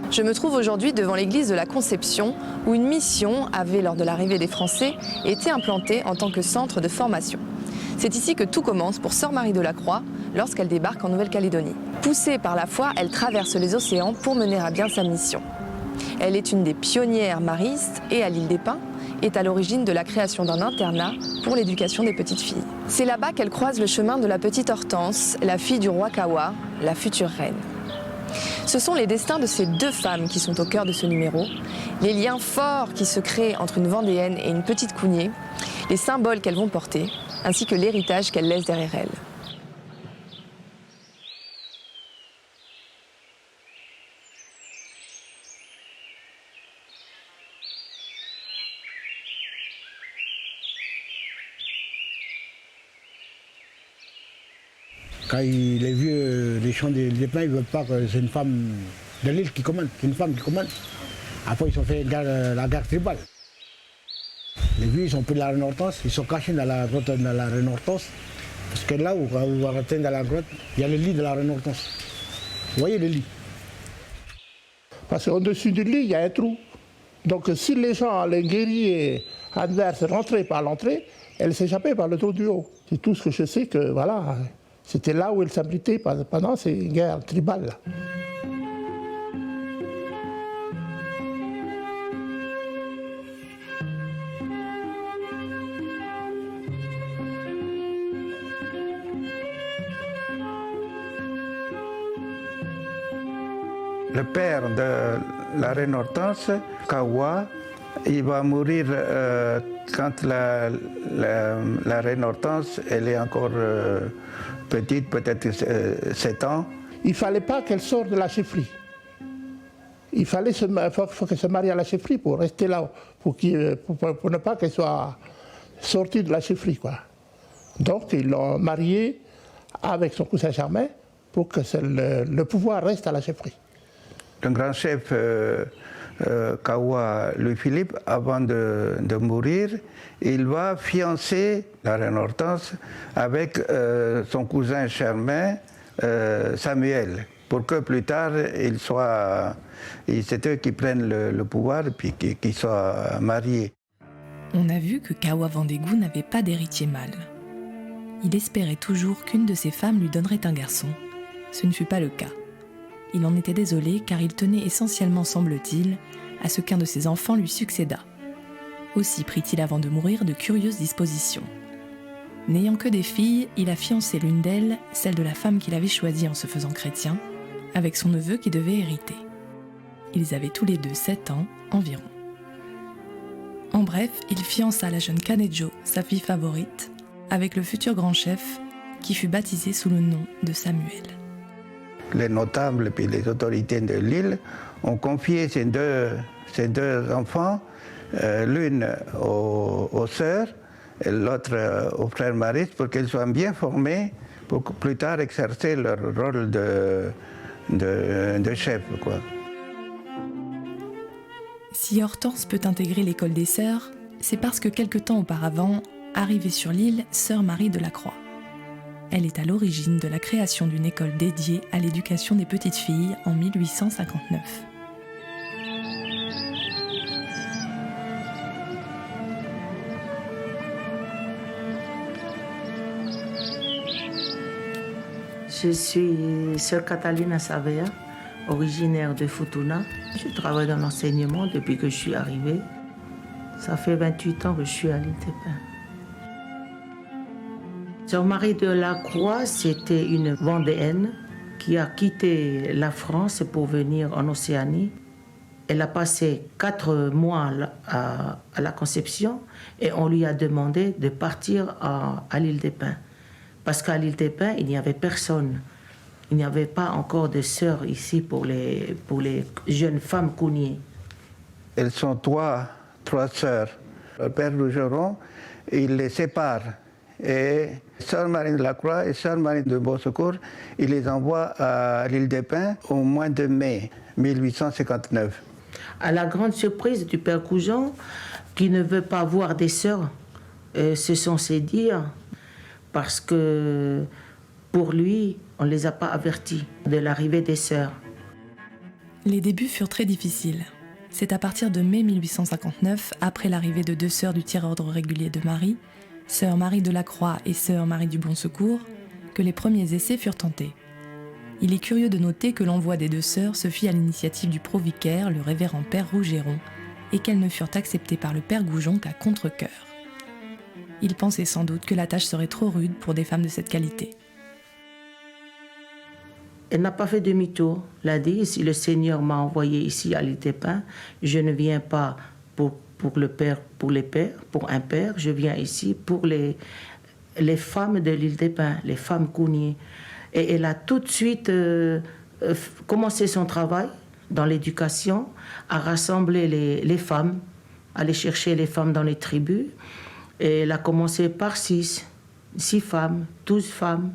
Je me trouve aujourd'hui devant l'église de la Conception, où une mission avait, lors de l'arrivée des Français, été implantée en tant que centre de formation. C'est ici que tout commence pour Sœur Marie de la Croix lorsqu'elle débarque en Nouvelle-Calédonie. Poussée par la foi, elle traverse les océans pour mener à bien sa mission. Elle est une des pionnières maristes et à l'île des Pins est à l'origine de la création d'un internat pour l'éducation des petites filles. C'est là-bas qu'elle croise le chemin de la petite Hortense, la fille du roi Kawa, la future reine. Ce sont les destins de ces deux femmes qui sont au cœur de ce numéro, les liens forts qui se créent entre une Vendéenne et une petite Cougnier, les symboles qu'elles vont porter, ainsi que l'héritage qu'elles laissent derrière elles. Quand les vieux, les champs des Pins, ils ne veulent pas que c'est une femme de l'île qui commande, c'est une femme qui commande. Après, ils ont fait la guerre tribale. Les vieux, ils ont pris la reine Hortense, ils sont cachés dans la grotte de la reine Hortense. Parce que là où vous rentrez dans la grotte, il y a le lit de la reine Hortense. Vous voyez le lit? Parce qu'au-dessus du lit, il y a un trou. Donc si les gens, les guerriers adverses rentraient par l'entrée, elles s'échappaient par le trou du haut. C'est tout ce que je sais que, voilà, c'était là où elles s'abritaient pendant ces guerres tribales. Le père de la reine Hortense, Kawa, il va mourir quand la reine Hortense, elle est encore petite, peut-être 7 ans. Il ne fallait pas qu'elle sorte de la chefferie. Il fallait faut qu'elle se marie à la chefferie pour rester là, pour ne pas qu'elle soit sortie de la chefferie, quoi. Donc ils l'ont mariée avec son cousin germain pour que le pouvoir reste à la chefferie. Le grand chef Kawa Louis-Philippe, avant de mourir, il va fiancer la reine Hortense avec son cousin germain Samuel, pour que plus tard, c'est eux qui prennent le pouvoir et puis qu'ils soient mariés. On a vu que Kawa Vendégou n'avait pas d'héritier mâle. Il espérait toujours qu'une de ses femmes lui donnerait un garçon. Ce ne fut pas le cas. Il en était désolé car il tenait essentiellement, semble-t-il, à ce qu'un de ses enfants lui succédât. Aussi prit-il avant de mourir de curieuses dispositions. N'ayant que des filles, il a fiancé l'une d'elles, celle de la femme qu'il avait choisie en se faisant chrétien, avec son neveu qui devait hériter. Ils avaient tous les deux 7 ans environ. En bref, il fiança la jeune Kanejo, sa fille favorite, avec le futur grand chef, qui fut baptisé sous le nom de Samuel. Les notables et les autorités de l'île ont confié ces deux enfants, l'une aux sœurs et l'autre aux frères maristes, pour qu'ils soient bien formés pour plus tard exercer leur rôle de chef, quoi. Si Hortense peut intégrer l'école des sœurs, c'est parce que quelque temps auparavant, arrivait sur l'île Sœur Marie de la Croix. Elle est à l'origine de la création d'une école dédiée à l'éducation des petites filles en 1859. Je suis Sœur Catalina Savea, originaire de Futuna. Je travaille dans l'enseignement depuis que je suis arrivée. Ça fait 28 ans que je suis à l'île des Pins. Sœur Marie de la Croix, c'était une Vendéenne qui a quitté la France pour venir en Océanie. Elle a passé 4 mois à la Conception et on lui a demandé de partir à l'île des Pins. Parce qu'à l'île des Pins, il n'y avait personne. Il n'y avait pas encore de sœurs ici pour les jeunes femmes Cougnier. Elles sont trois sœurs. Le père Rougeron, il les sépare. Et Sœur Marie de la Croix et Sœur Marie de Beausecours, il les envoie à l'île des Pins au mois de mai 1859. À la grande surprise du père Coujon, qui ne veut pas voir des sœurs, ce sont ses dires, parce que pour lui, on ne les a pas avertis de l'arrivée des sœurs. Les débuts furent très difficiles. C'est à partir de mai 1859, après l'arrivée de 2 sœurs du tiers-ordre régulier de Marie, sœur Marie de la Croix et sœur Marie du Bon Secours, que les premiers essais furent tentés. Il est curieux de noter que l'envoi des 2 sœurs se fit à l'initiative du provicaire, le révérend père Rougeron, et qu'elles ne furent acceptées par le père Goujon qu'à contre-cœur. Il pensait sans doute que la tâche serait trop rude pour des femmes de cette qualité. Elle n'a pas fait demi-tour. Elle a dit, si le Seigneur m'a envoyé ici à l'île des Pins, je ne viens pas pour le père, pour les pères, pour un père, je viens ici pour les femmes de l'île des Pins, les femmes Cougnies. Et elle a tout de suite commencé son travail dans l'éducation, à rassembler les femmes, aller chercher les femmes dans les tribus. Et elle a commencé par 6 femmes, 12 femmes.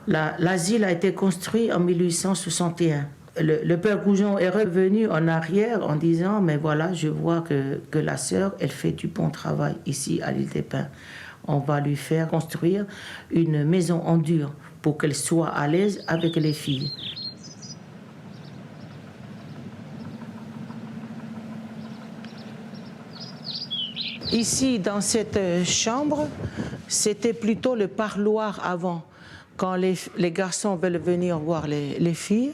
L'asile a été construit en 1861. Le père Goujon est revenu en arrière en disant « Mais voilà, je vois que la sœur, elle fait du bon travail ici à l'île des Pins. On va lui faire construire une maison en dur pour qu'elle soit à l'aise avec les filles. » Ici, dans cette chambre, c'était plutôt le parloir avant. Quand les garçons veulent venir voir les filles,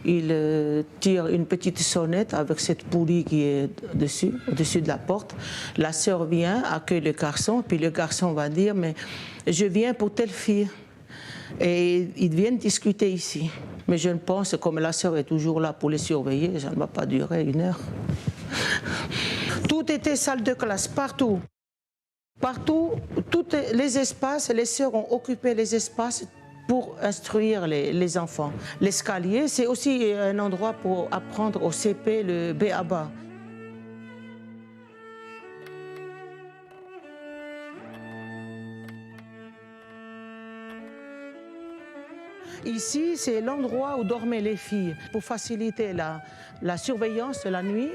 ils tirent une petite sonnette avec cette poulie qui est au-dessus de la porte. La sœur vient, accueille le garçon, puis le garçon va dire « Mais je viens pour telle fille ». Et ils viennent discuter ici. Mais je ne pense, comme la sœur est toujours là pour les surveiller, ça ne va pas durer 1 heure. Tout était salle de classe, partout. Partout, tous les espaces, les sœurs ont occupé les espaces pour instruire les enfants. L'escalier, c'est aussi un endroit pour apprendre au CP le B.A.B.A. Ici, c'est l'endroit où dormaient les filles. Pour faciliter la surveillance la nuit,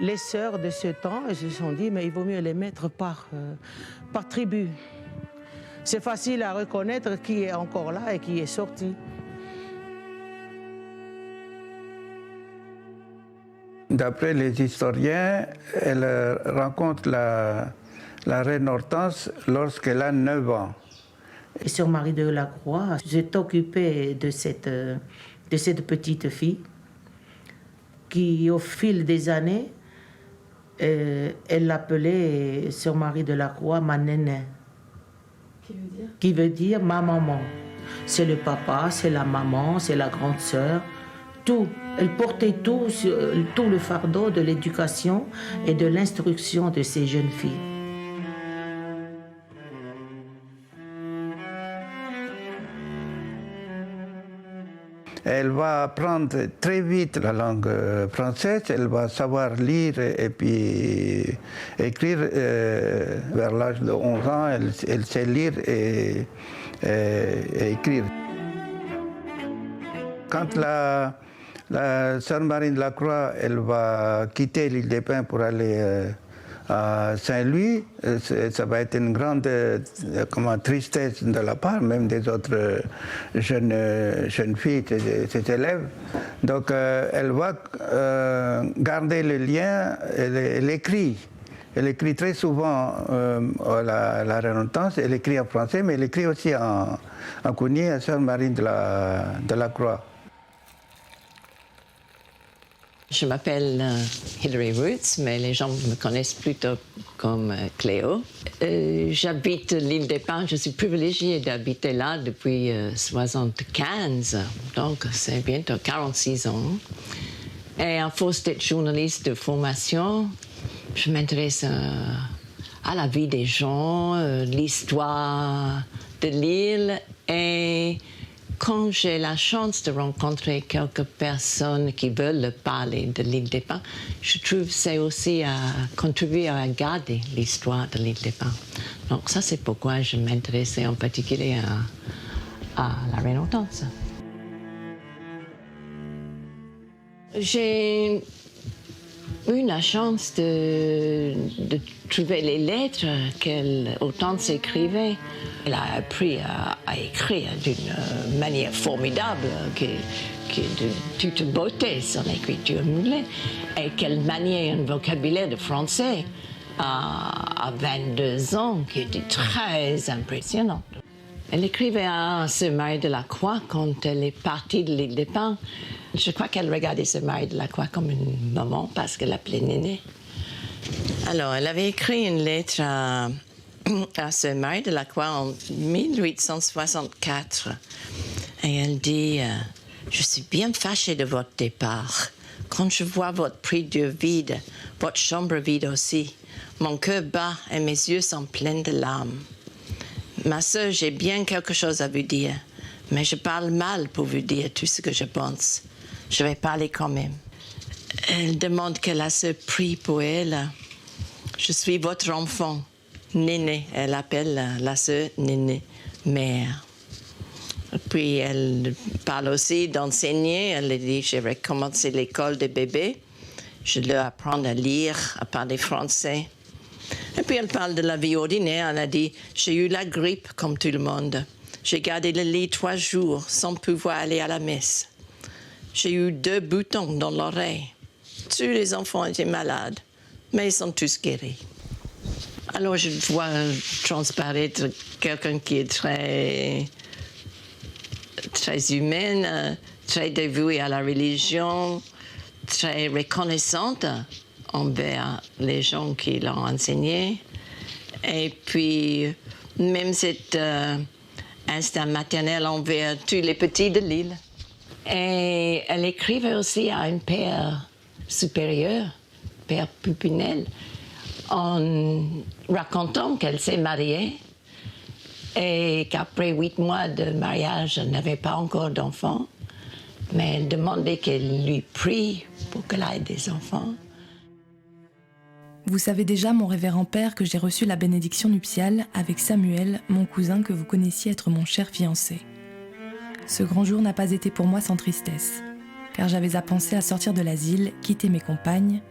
les sœurs de ce temps se sont dit mais il vaut mieux les mettre par tribu. C'est facile à reconnaître qui est encore là et qui est sorti. D'après les historiens, elle rencontre la reine Hortense lorsqu'elle a 9 ans. Et sœur Marie de la Croix s'est occupée de cette petite fille qui, au fil des années, elle l'appelait sœur Marie de la Croix ma néné. Qui veut dire ma maman. C'est le papa, c'est la maman, c'est la grande sœur. Tout. Elle portait tout le fardeau de l'éducation et de l'instruction de ces jeunes filles. Elle va apprendre très vite la langue française, elle va savoir lire et puis écrire. Vers l'âge de 11 ans, elle sait lire et écrire. Quand la sœur Marie de la Croix, elle va quitter l'île des Pins pour aller à Saint-Louis, ça va être une grande tristesse de la part même des autres jeunes filles, ses élèves. Donc elle va garder le lien, elle écrit. Elle écrit très souvent la reine Hortense, elle écrit en français, mais elle écrit aussi en Cougnies à sœur Marie de la Croix. Je m'appelle Hilary Roots, mais les gens me connaissent plutôt comme Cléo. J'habite l'île des Pins, je suis privilégiée d'habiter là depuis 1975, donc c'est bientôt 46 ans. Et à force d'être journaliste de formation, je m'intéresse à la vie des gens, l'histoire de l'île et quand j'ai la chance de rencontrer quelques personnes qui veulent parler de l'île des Pins, je trouve que c'est aussi à contribuer à garder l'histoire de l'île des Pins. Donc ça, c'est pourquoi je m'intéressais en particulier à la reine Hortense. J'ai eu la chance de trouver les lettres qu'elle autant s'écrivait. Elle a appris à écrire d'une manière formidable, qui est de toute beauté, son écriture moulée, et qu'elle maniait un vocabulaire de français à 22 ans qui était très impressionnant. Elle écrivait à Sir Marie de la Croix quand elle est partie de l'île des Pins. Je crois qu'elle regardait Sir Marie de la Croix comme une maman parce qu'elle l'appelait Néné. Alors, elle avait écrit une lettre à Sir Marie de la Croix en 1864. Et elle dit « Je suis bien fâchée de votre départ. Quand je vois votre prie-dieu vide, votre chambre vide aussi, mon cœur bat et mes yeux sont pleins de larmes. Ma sœur, j'ai bien quelque chose à vous dire, mais je parle mal pour vous dire tout ce que je pense. Je vais parler quand même. » Elle demande que la sœur prie pour elle. « Je suis votre enfant, Néné. » Elle appelle la sœur Néné, mère. Puis elle parle aussi d'enseigner. Elle dit « Je vais commencer l'école des bébés. Je leur apprends à lire, à parler français. » Et puis elle parle de la vie ordinaire. Elle a dit « J'ai eu la grippe comme tout le monde. J'ai gardé le lit 3 jours sans pouvoir aller à la messe. J'ai eu 2 boutons dans l'oreille. Tous les enfants étaient malades, mais ils sont tous guéris. » Alors je vois transparaître quelqu'un qui est très humaine, très dévouée à la religion, très reconnaissante envers les gens qui l'ont enseigné. Et puis, même cet instinct maternel envers tous les petits de l'île. Et elle écrivait aussi à un père supérieur, père Pupinel, en racontant qu'elle s'est mariée et qu'après 8 mois de mariage, elle n'avait pas encore d'enfants, mais elle demandait qu'elle lui prie pour qu'elle ait des enfants. Vous savez déjà, mon révérend père, que j'ai reçu la bénédiction nuptiale avec Samuel, mon cousin que vous connaissiez être mon cher fiancé. Ce grand jour n'a pas été pour moi sans tristesse, car j'avais à penser à sortir de l'asile, quitter mes compagnes.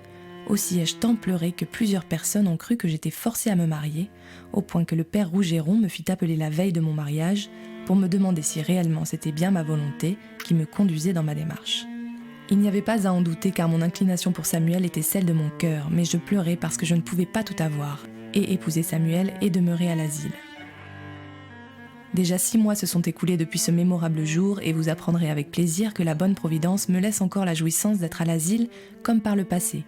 Aussi ai-je tant pleuré que plusieurs personnes ont cru que j'étais forcée à me marier, au point que le père Rougeron me fit appeler la veille de mon mariage pour me demander si réellement c'était bien ma volonté qui me conduisait dans ma démarche. Il n'y avait pas à en douter car mon inclination pour Samuel était celle de mon cœur, mais je pleurais parce que je ne pouvais pas tout avoir, et épouser Samuel et demeurer à l'asile. Déjà 6 mois se sont écoulés depuis ce mémorable jour et vous apprendrez avec plaisir que la bonne Providence me laisse encore la jouissance d'être à l'asile comme par le passé,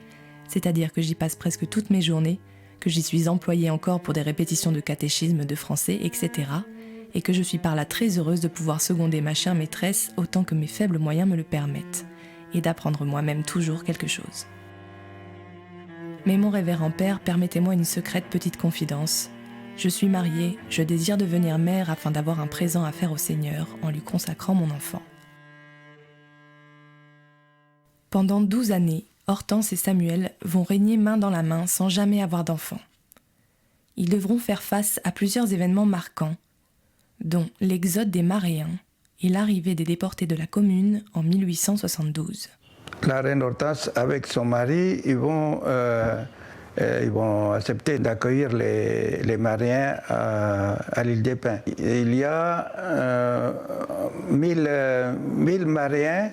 c'est-à-dire que j'y passe presque toutes mes journées, que j'y suis employée encore pour des répétitions de catéchisme, de français, etc., et que je suis par là très heureuse de pouvoir seconder ma chère maîtresse autant que mes faibles moyens me le permettent, et d'apprendre moi-même toujours quelque chose. Mais mon révérend père, permettez-moi une secrète petite confidence. Je suis mariée, je désire devenir mère afin d'avoir un présent à faire au Seigneur en lui consacrant mon enfant. Pendant 12 années, Hortense et Samuel vont régner main dans la main sans jamais avoir d'enfant. Ils devront faire face à plusieurs événements marquants, dont l'exode des Maréens et l'arrivée des déportés de la Commune en 1872. La reine Hortense, avec son mari, ils vont accepter d'accueillir les Maréens à l'île des Pins. Il y a 1000 Maréens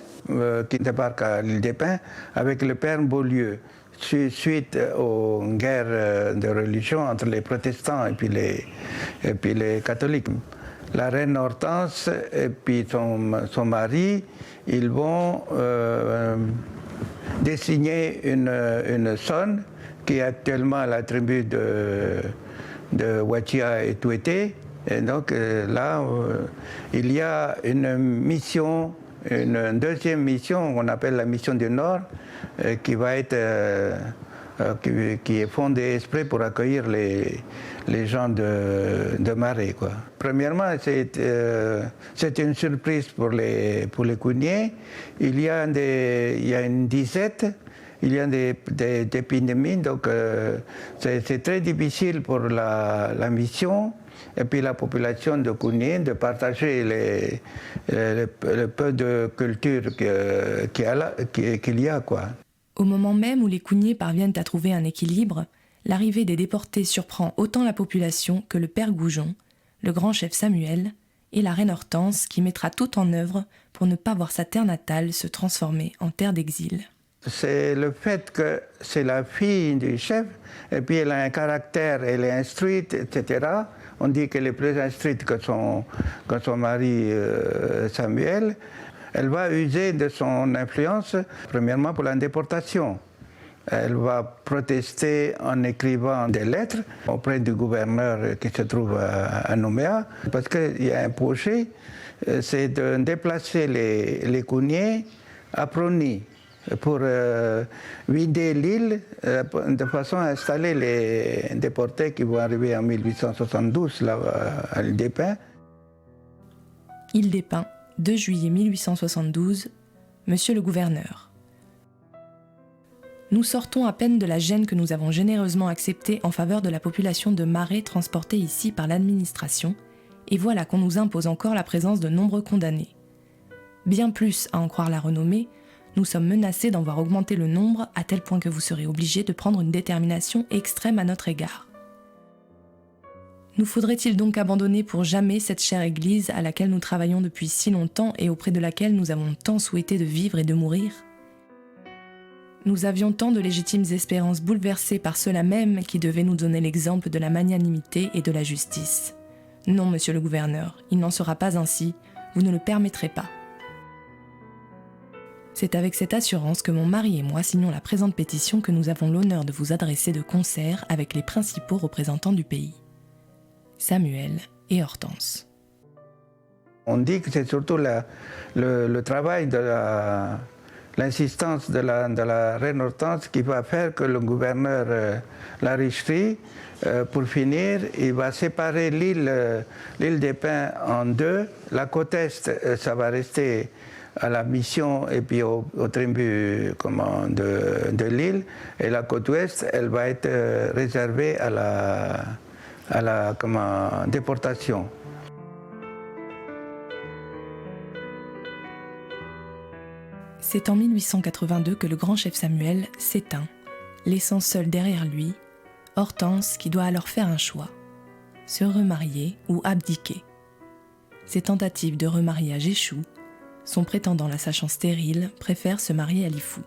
qui débarquent à l'île des Pins avec le père Beaulieu, suite aux guerres de religion entre les protestants et puis les catholiques. La reine Hortense et puis son mari, ils vont désigner une zone qui est actuellement à la tribu de Ouachia et Touété. Et donc là, il y a une mission, une deuxième mission, on appelle la mission du Nord, qui va être qui est fondée exprès pour accueillir les gens de Marais, quoi. Premièrement, c'est une surprise pour les Cougniers. Il y a une disette, il y a des épidémies, donc c'est très difficile pour la mission et puis la population de Cougnier de partager le peu de culture qu'il y a, quoi. Au moment même où les Cougniers parviennent à trouver un équilibre, l'arrivée des déportés surprend autant la population que le père Goujon, le grand chef Samuel et la reine Hortense qui mettra tout en œuvre pour ne pas voir sa terre natale se transformer en terre d'exil. C'est le fait que c'est la fille du chef, et puis elle a un caractère, elle est instruite, etc. On dit qu'elle est plus instruite que son mari Samuel. Elle va user de son influence, premièrement pour la déportation. Elle va protester en écrivant des lettres auprès du gouverneur qui se trouve à Nouméa, parce qu'il y a un projet, c'est de déplacer les Cougniers à Prony pour vider l'île de façon à installer les déportés qui vont arriver en 1872 là, à l'île des Pins. Île des Pins, 2 juillet 1872, Monsieur le gouverneur. Nous sortons à peine de la gêne que nous avons généreusement acceptée en faveur de la population de Marais transportée ici par l'administration, et voilà qu'on nous impose encore la présence de nombreux condamnés. Bien plus, à en croire la renommée, nous sommes menacés d'en voir augmenter le nombre à tel point que vous serez obligés de prendre une détermination extrême à notre égard. Nous faudrait-il donc abandonner pour jamais cette chère Église à laquelle nous travaillons depuis si longtemps et auprès de laquelle nous avons tant souhaité de vivre et de mourir ? Nous avions tant de légitimes espérances bouleversées par ceux-là même qui devaient nous donner l'exemple de la magnanimité et de la justice. Non, monsieur le gouverneur, il n'en sera pas ainsi, vous ne le permettrez pas. C'est avec cette assurance que mon mari et moi signons la présente pétition que nous avons l'honneur de vous adresser de concert avec les principaux représentants du pays. Samuel et Hortense. On dit que c'est surtout le travail de l'insistance de la reine Hortense qui va faire que le gouverneur La Richerie, pour finir, il va séparer l'île des Pins en deux. La côte est, ça va rester à la mission et puis au tribut de l'île, et la côte ouest, elle va être réservée à la déportation. C'est en 1882 que le grand chef Samuel s'éteint, laissant seul derrière lui Hortense qui doit alors faire un choix, se remarier ou abdiquer. Ses tentatives de remariage échouent, son prétendant la sachant stérile préfère se marier à Lifou.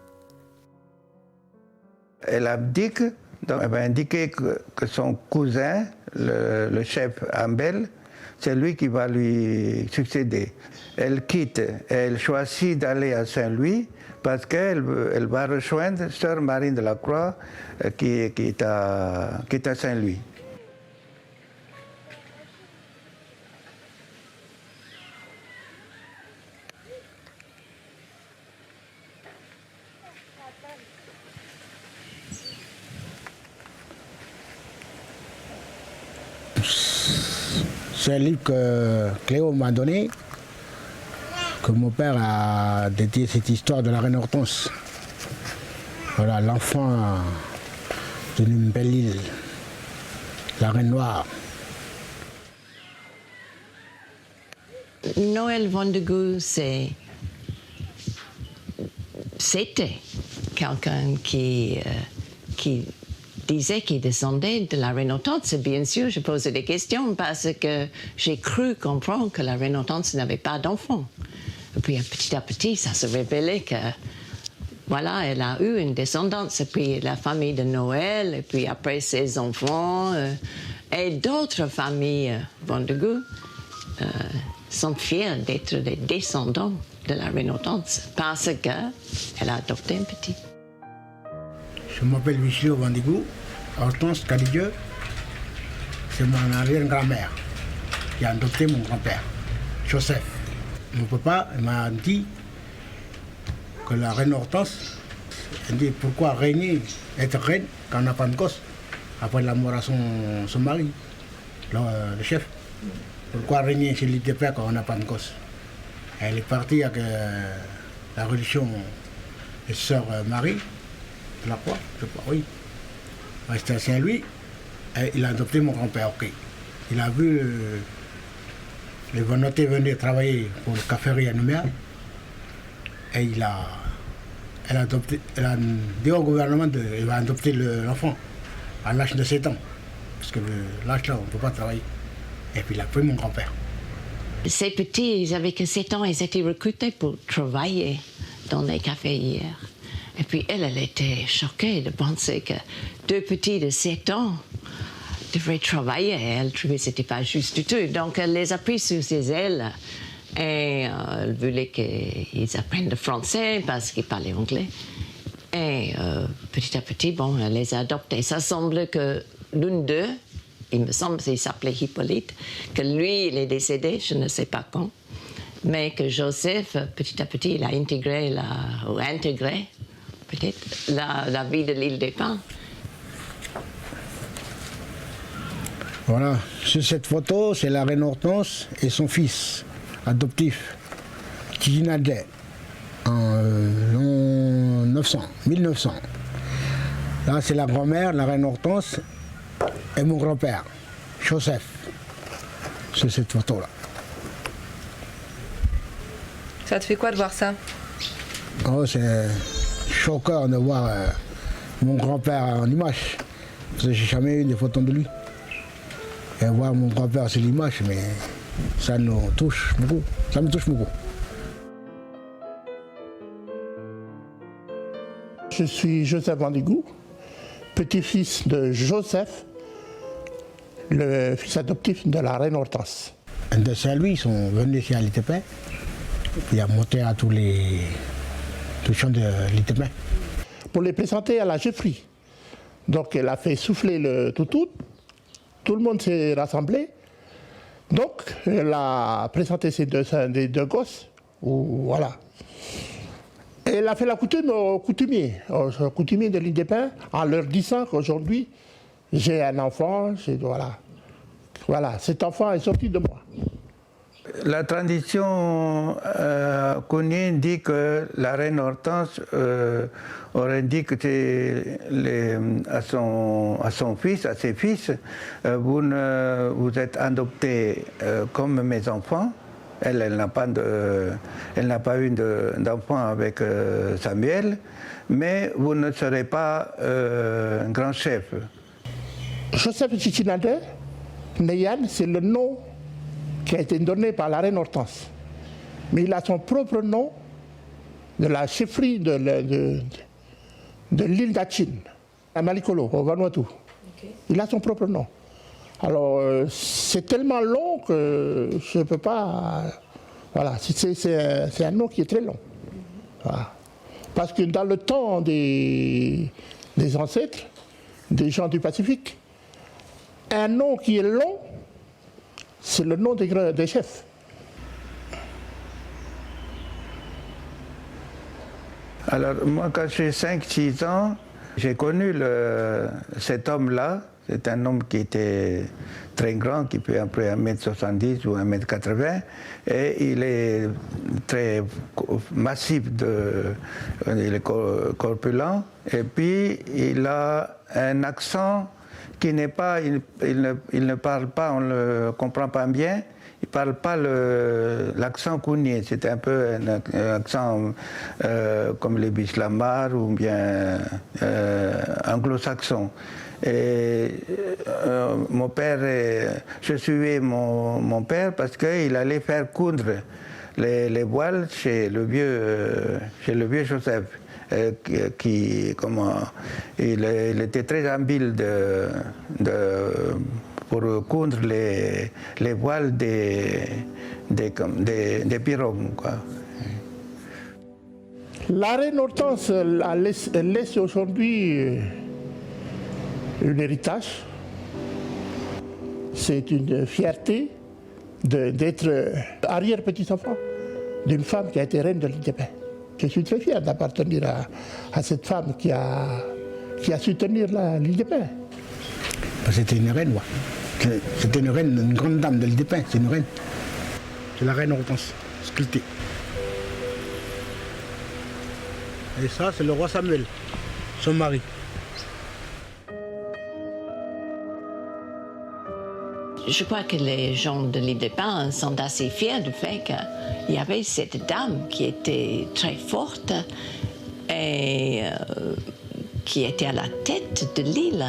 Elle abdique, donc elle va indiquer que son cousin, le chef Ambel, c'est lui qui va lui succéder. Elle quitte, elle choisit d'aller à Saint-Louis parce qu'elle va rejoindre Sœur Marie de la Croix qui est à Saint-Louis. C'est un livre que Cléo m'a donné, que mon père a dédié cette histoire de la reine Hortense. Voilà, l'enfant d'une belle île, la reine noire. Noël Vandegou, c'était quelqu'un qui disait qu'il descendait de la reine Hortense. Bien sûr, je posais des questions parce que j'ai cru comprendre que la reine Hortense n'avait pas d'enfant. Et puis petit à petit, ça se révélait que, voilà, elle a eu une descendance. Et puis la famille de Noël, et puis après ses enfants, et d'autres familles Vandegou sont fiers d'être des descendants de la reine Hortense parce qu'elle a adopté un petit. Je m'appelle Vichlio Vandegou, Hortense Cadidieu, c'est mon arrière-grand-mère qui a adopté mon grand-père, Joseph. Mon papa m'a dit que la reine Hortense, elle dit pourquoi régner, être reine quand on n'a pas de gosse, après la mort à son mari, le chef. Pourquoi régner chez l'île des Pins quand on n'a pas de gosse? Elle est partie avec la religion de sœur Marie. La croix, je crois, oui. Resté à Saint-Louis, et il a adopté mon grand-père, ok. Il a vu les Vanotais venir travailler pour le café à Nouméa, et il a elle a dit au gouvernement qu'elle va adopter l'enfant à l'âge de 7 ans. Parce que l'âge là, on ne peut pas travailler. Et puis il a pris mon grand-père. Ces petits, ils avaient que 7 ans, ils étaient recrutés pour travailler dans les cafés hier. Et puis elle était choquée de penser que 2 petits de 7 ans devraient travailler. Elle trouvait que ce n'était pas juste du tout. Donc elle les a pris sous ses ailes. Et elle voulait qu'ils apprennent le français parce qu'ils parlaient anglais. Et petit à petit, bon, elle les a adoptés. Ça semble que l'une d'eux, il me semble qu'il s'appelait Hippolyte, que lui, il est décédé, je ne sais pas quand, mais que Joseph, petit à petit, il a intégré peut-être, la vie de l'île des Pins. Voilà, sur cette photo, c'est la reine Hortense et son fils adoptif, Tijinadé, en 1900. Là, c'est la grand-mère, la reine Hortense, et mon grand-père, Joseph, sur cette photo-là. Ça te fait quoi de voir ça? Oh, c'est choquant de voir mon grand-père en image. Parce que j'ai jamais eu de photos de lui. Et voir mon grand-père sur l'image, mais ça nous touche beaucoup. Ça me touche beaucoup. Je suis Joseph Vendégou, petit-fils de Joseph, le fils adoptif de la reine Hortense. Un de Saint-Louis, ils sont venus ici à l'ITP. Il a monté à tous les champs de l'ITP. Pour les présenter à la chefferie. Donc elle a fait souffler le toutou, tout le monde s'est rassemblé. Donc elle a présenté ces deux gosses, voilà. Et elle a fait la coutume aux coutumiers de l'île des Pins, en leur disant qu'aujourd'hui j'ai un enfant, voilà, cet enfant est sorti de moi. La tradition connue dit que la reine Hortense aurait dit que à son fils, à ses fils, vous êtes adoptés comme mes enfants. Elle n'a pas eu d'enfant avec Samuel, mais vous ne serez pas un grand chef. Joseph Tijinadé, Neyan, c'est le nom qui a été donné par la reine Hortense. Mais il a son propre nom de la chefferie de l'île d'Achine, à Malikolo, au Vanuatu. Okay. Il a son propre nom. Alors, c'est tellement long que je ne peux pas... Voilà, c'est un nom qui est très long. Voilà. Parce que dans le temps des ancêtres, des gens du Pacifique, un nom qui est long, c'est le nom des chefs. Alors, moi, quand j'ai 5-6 ans, j'ai connu cet homme-là. C'est un homme qui était très grand, qui peut après 1m70 ou 1m80. Et il est très massif, il est corpulent. Et puis, il a un accent qui n'est pas, il ne parle pas, on ne le comprend pas bien. Il ne parle pas l'accent kounié, c'est un peu un accent comme les Bislamar ou bien anglo-saxon. Et mon père, je suivais mon père parce qu'il allait faire coudre les voiles chez le vieux Joseph. Il était très habile pour coudre les voiles des pirogues, quoi. La reine Hortense laisse aujourd'hui un héritage. C'est une fierté d'être arrière-petit-enfant d'une femme qui a été reine de l'île des Pins. Je suis très fier d'appartenir à cette femme qui a su tenir l'île des Pins. C'était une reine, moi. C'était une reine, une grande dame de l'île des Pins, c'est une reine. C'est la reine Hortense, sculptée. Et ça, c'est le roi Samuel, son mari. Je crois que les gens de l'île des Pins sont assez fiers du fait qu'il y avait cette dame qui était très forte et qui était à la tête de l'île.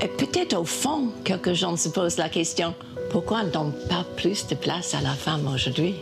Et peut-être au fond, quelques gens se posent la question, pourquoi on ne donne pas plus de place à la femme aujourd'hui?